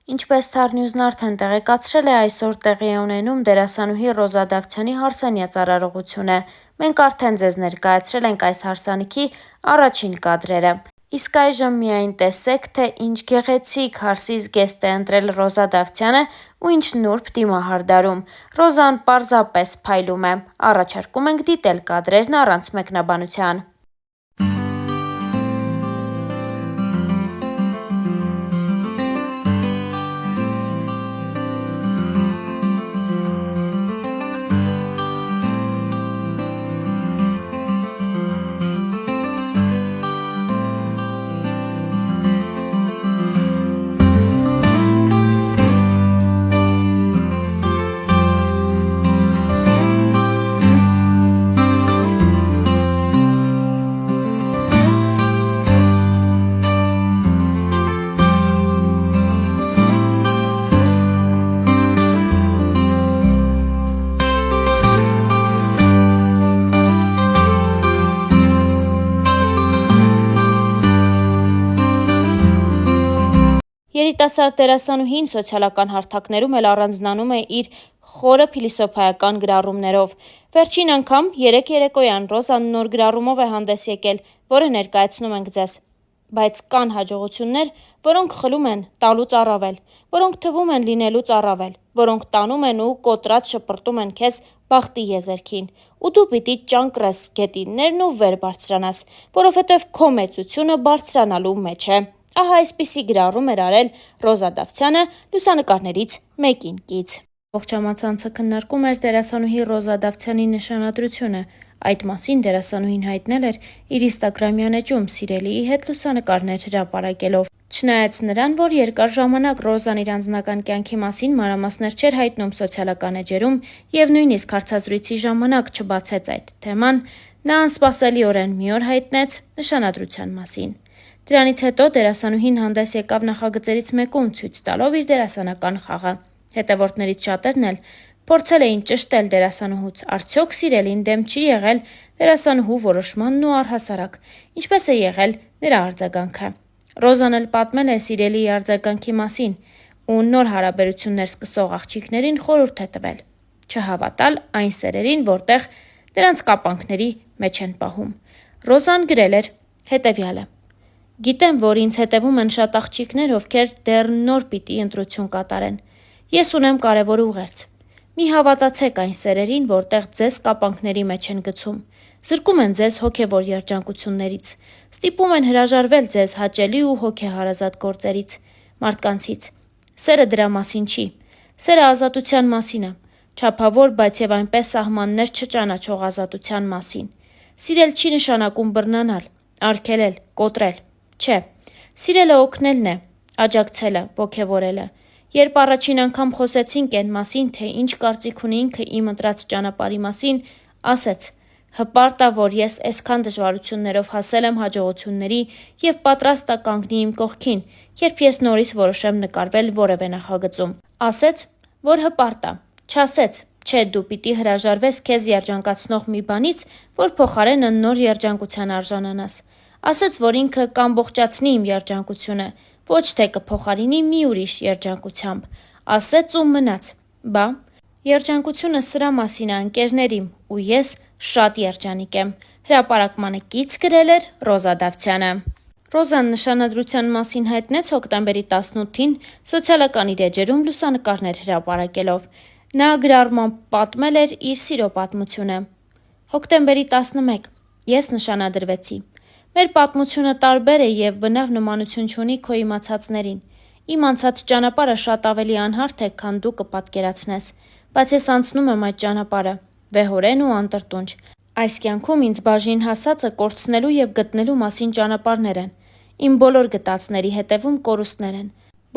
Ինչպես Թարնյուզն արդեն տեղեկացրել է, այսօր տեղի է ունենում դերասանուհի Ռոզա Դավթյանի հարսանյաց արարողությունը։ Մենք արդեն ձեզ ներկայացրել ենք այս հարսանիքի առաջին կադրերը։ Իսկ այժմ միայն տեսեք, թե ինչ գեղեցիկ հարսի զգեստ է ընտրել Ռոզա Դավթյանը ու ինչ նուրբ դիմահարդարում։ Ռոզան պարզապես փայլում է։ Առաջարկում ենք դիտել կադրերն առանց մեկնաբանության։ Երիտասարդ դերասանուհին սոցիալական հարթակներում էլ առանձնանում է իր խորը փիլիսոփայական գրառումներով։ Վերջին անգամ երեկ երեկոյան Ռոզան նոր գրառումով է հանդես եկել, որը ներկայացնում ենք ձեզ։ Բայց կան հաջողություններ, որոնք խլում են տալուց առավել, որոնք թվում են լինելուց առավել, որոնք տանում են ու կոտրած շպրտում են քեզ բախտի եզերքին, ու դու պիտի ճանկռես գետիններն ու վեր բարձրանաս, որովհետև քո մեծությունը բարձրանալու մեջ է։ Ահա այսպիսի գրառում էր արել Ռոզա Դավթյանը լուսանկարներից մեկին կից։ Ողջ համացանցը քննարկում էր դերասանուհի Ռոզա Դավթյանի նշանադրությունը։ Այդ մասին դերասանուհին հայտնել էր իր ինստագրամյան էջում սիրելիի հետ լուսանկարներ հրապարակելով։ Չնայած նրան, որ երկար ժամանակ Ռոզան իր անձնական կյանքի մասին մանրամասներ չէր հայտնում սոցիալական էջերում եւ նույնիսկ հարցազրույցի ժամանակ չբացեց այդ թեման, նա անսպասելիորեն մի օր հայտնեց նշանադրության մասին։ Դրանից հետո դերասանուհին հանդես եկավ նախագծերից մեկում ցույց տալով իր դերասանական խաղը։ Հետևորդներից շատերն էլ փորձել էին ճշտել դերասանուհուց, արդյոք սիրելին դեմ չի եղել դերասանուհու որոշմանն ու առհասարակ, ինչպես է եղել նրա արձագանքը։ Ռոզան էլ պատմել է սիրելիի արձագանքի մասին ու նոր հարաբերություններ սկսող աղջիկներին խորհուրդ է տվել չհավատալ այն սերերին, որտեղ դրանց կապանքների մեջ են պահում։ Ռոզան գրել էր հետևյալը. Գիտեմ, որ ինձ հետևում են շատ աղջիկներ, ովքեր դեռ նոր պիտի ընտրություն կատարեն։ Ես ունեմ կարևոր ուղերձ։ Մի հավատացեք այն սերերին, որտեղ ձեզ կապանքների մեջ են գցում։ Զրկում են ձեզ հոգևոր երջանկություններից։ Ստիպում են հրաժարվել ձեզ հաճելի ու հոգեհարազատ գործերից, մարդկանցից։ Սերը դրա մասին չի։ Սերը ազատության մասին է։ Չափավոր, բայց եւ այնպես սահմաններ չճանաչող ազատության մասին։ Սիրել չի նշանակում բռնանալ, արգելել, կոտրել։ Չէ, սիրելը օգնելն է, աջակցելը, ոգևորելը։ Երբ առաջին անգամ խոսեցինք այն մասին, թե ինչ կարծիք ունի ինքը իմ ընտրած ճանապարհի մասին, ասեց. հպարտ է, որ ես այսքան դժվարություններով հասել եմ հաջողությունների եւ պատրաստ է կանգնի իմ կողքին, երբ ես նորից որոշեմ նկարվել որևէ նախագծում։ Ասեց, որ հպարտ է, չասեց, չէ դու պիտի հրաժարվես քեզ երջանկացնող մի բանից, որ փոխարենը նոր երջանկության արժանանաս։ Ասեց, որ ինքը կամբողջացնի իմ երջանկությունը, ոչ թե կփոխարինի մի ուրիշ երջանկությամբ։ Ասեց ու մնաց։ Բա, երջանկությունը սրա մասին է, ընկերներիմ, ու ես շատ երջանիկ եմ։ Հրապարակմանը կից գրել էր Ռոզա Դավթյանը։ Ռոզան նշանադրության մասին հայտնեց հոկտեմբերի 18-ին սոցիալական իր էջերում լուսանկարներ հրապարակելով։ Նա գրառմամբ պատմել էր իր սիրո պատմությունը։ Հոկտեմբերի 11. Ես նշանադրվեցի։ Մեր պատմությունը տարբեր է եւ բնավ նմանություն չունի քո իմացածներին։ Իմ անցած ճանապարհը շատ ավելի անհարթ է, քան դու կպատկերացնես, բայց ես անցնում եմ այդ ճանապարհը, վեհորեն ու անտրտունջ։ Այս կյանքում ինձ բաժին հասածը կորցնելու եւ գտնելու մասին ճանապարհներ են։ Իմ բոլոր գտածների հետևում կորուստներ են։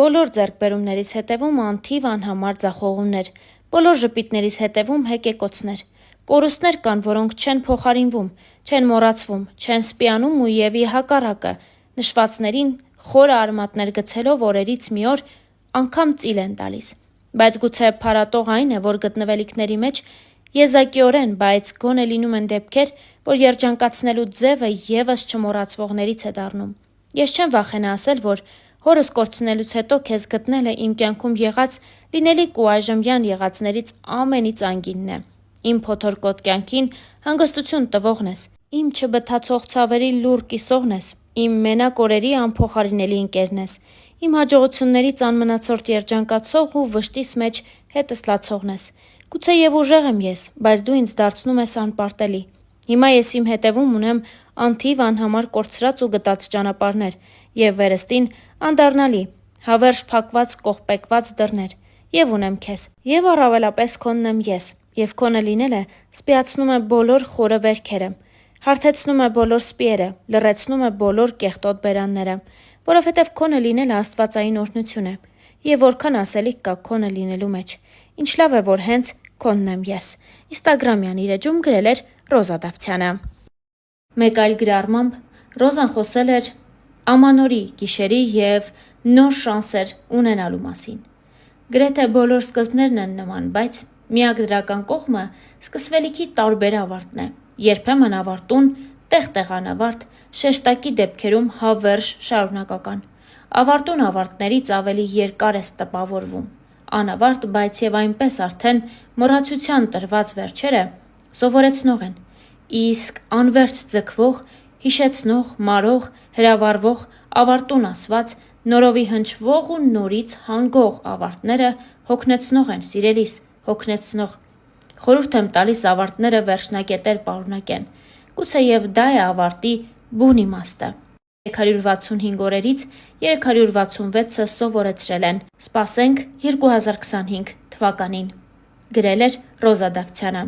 Բոլոր ձեռքբերումներիս հետևում անթիվ անհամար ձախողումներ, բոլոր ժպիտներիս հետևում հեկեկոցներ։ Կորուստներ կան, որոնք չեն փոխարինվում, չեն մոռացվում, չեն սպիանում ու եւ ի հակառակը, նշվածներին խորը արմատներ գցելով օրերից մի օր անգամ ծիլ են տալիս։ Բայց գուցե փարատող այն է, որ գտնվելիքների մեջ եզակիորեն, բայց գոնե լինում են դեպքեր, որ երջանկացնելու ձևը եւս չմոռացվողներից է դառնում։ Ես չեմ վախենա ասել, որ Հորս կորցնելուց հետո քեզ գտնելը իմ կյանքում եղած լինելիք ու այժմյան եղածներից ամենից անգինն է։ Իմ փոթորկոտ կյանքին հանգստություն տվողն ես, իմ չբթացող ցավերի լուռ կիսողն ես, իմ մենակ օրերի անփոխարինելի ընկերն ես, իմ հաջողություններից անմնացորդ երջանկացող ու վշտիս մեջ հետս լացողն ես։ Գուցեև ուժեղ եմ ես, բայց դու ինձ դարձնում ես անպարտելի։ Հիմա ես իմ հետևում ունեմ անթիվ անհամար կորցրած ու գտած ճանապարհներ եւ վերստին անդառնալի, հավերժ փակված կողպեկված դռներ, եւ ունեմ քեզ, եւ առավելապես քոնն եմ ես, եւ քոնը լինելը սպիացնում է բոլոր խորը վերքերը, հարթեցնում է բոլոր սպիերը, լռեցնում է բոլոր կեղտոտ բերանները, որովհետեւ քոնը լինելը աստվածային օրհնություն է, եւ որքան ասելիք կա քոնը լինելու մեջ։ Ինչ լավ է, որ հենց քոնն եմ ես։ Instagram-յան իր էջում գրել էր Ռոզա Դավթյանը։ Մեկ այլ գրառմամբ Ռոզան խոսել էր ամանորի, գիշերի եւ նոր շանսեր ունենալու մասին։ Գրեթե բոլոր սկզբներն են նման, բայց միակ դրական կողմը սկսվելիքի տարբեր ավարտն է։ Երբեմն ավարտուն, տեղ-տեղ անավարտ, շեշտակի դեպքերում հավերժ շարունակական։ Ավարտուն ավարտներից ավելի երկար է տպավորվում։ Անավարտ, բայց եւ այնպես արդեն մոռացության տրված վերջերը սովորեցնող են, իսկ անverջ ձգվող, հիշեցնող, մարող, հրավառվող, ավարտուն ասված, նորովի հնչվող ու նորից հանգող ավարտները հոգնեցնող են, սիրելիս, հոգնեցնող։ Խորհուրդ եմ տալիս ավարտները վերջնակետեր պարունակեն։ Գուցեև դա է ավարտի բուն իմաստը։ 365 օրերից 366-ը սովորեցրել են։ Սպասենք 2025 թվականին։ Գրել էր Ռոզա Դավթյանը։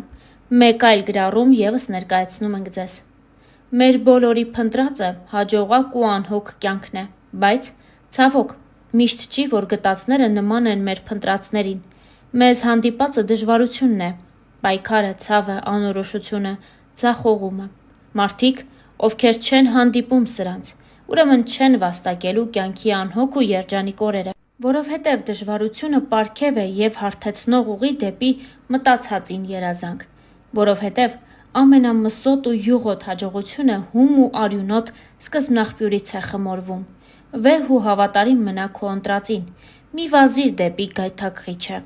Մեկ այլ գրառում եւս ներկայացնում ենք ձեզ։ Մեր բոլորի փնտրածը հաջողակ ու անհոգ կյանքն է, բայց ցավոք, միշտ չի, որ գտածները նման են մեր փնտրածներին։ Մեզ հանդիպածը դժվարությունն է, պայքարը, ցավը, անորոշությունը, ձախողումը։ Մարդիկ, ովքեր չեն հանդիպում սրանց, ուրեմն չեն վաստակելու կյանքի անհոգ ու երջանիկ օրերը, որովհետև դժվարությունը պարգև է եւ հարթեցնող ուղի դեպի մտածածին երազանք, որովհետև ամենամսոտ ու յուղոտ հաջողությունը հում ու արյունոտ սկզբնաղբյուրից է խմորվում։ Վեհ ու հավատարիմ մնա քո ընտրածին, մի վազիր դեպի գայթակղիչը,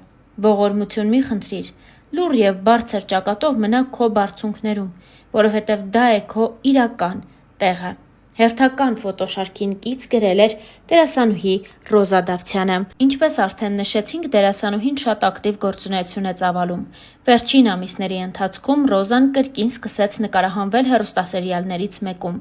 ողորմություն մի խնդրիր, լուռ եւ բարձր ճակատով մնա քո բարձունքներում, որովհետև դա է քո իրական տեղը։ Հերթական ֆոտոշարքին կից գրել էր դերասանուհի Ռոզա Դավթյանը։ Ինչպես արդեն նշեցինք, դերասանուհին շատ ակտիվ գործունեություն է ծավալում։ Վերջին ամիսների ընթացքում Ռոզան կրկին սկսեց նկարահանվել հեռուստասերիալներից մեկում։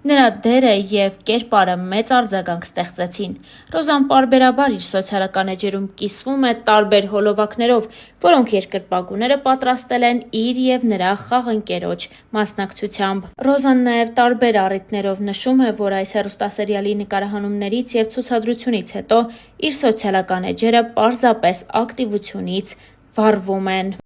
Նրա դերը եւ կերպարը մեծ արձագանք ստեղծեցին։ Ռոզան պարբերաբար իր սոցիալական էջերում կիսվում է տարբեր հոլովակներով, որոնք երկրպագուները պատրաստել են իր եւ նրա խաղընկերոջ մասնակցությամբ։ Ռոզան նաեւ տարբեր առիթներով նշում է, որ այս հեռուստասերիալի նկարահանումներից եւ ցուցադրությունից հետո իր սոցիալական էջերը պարզապես ակտիվությունից վառվում են։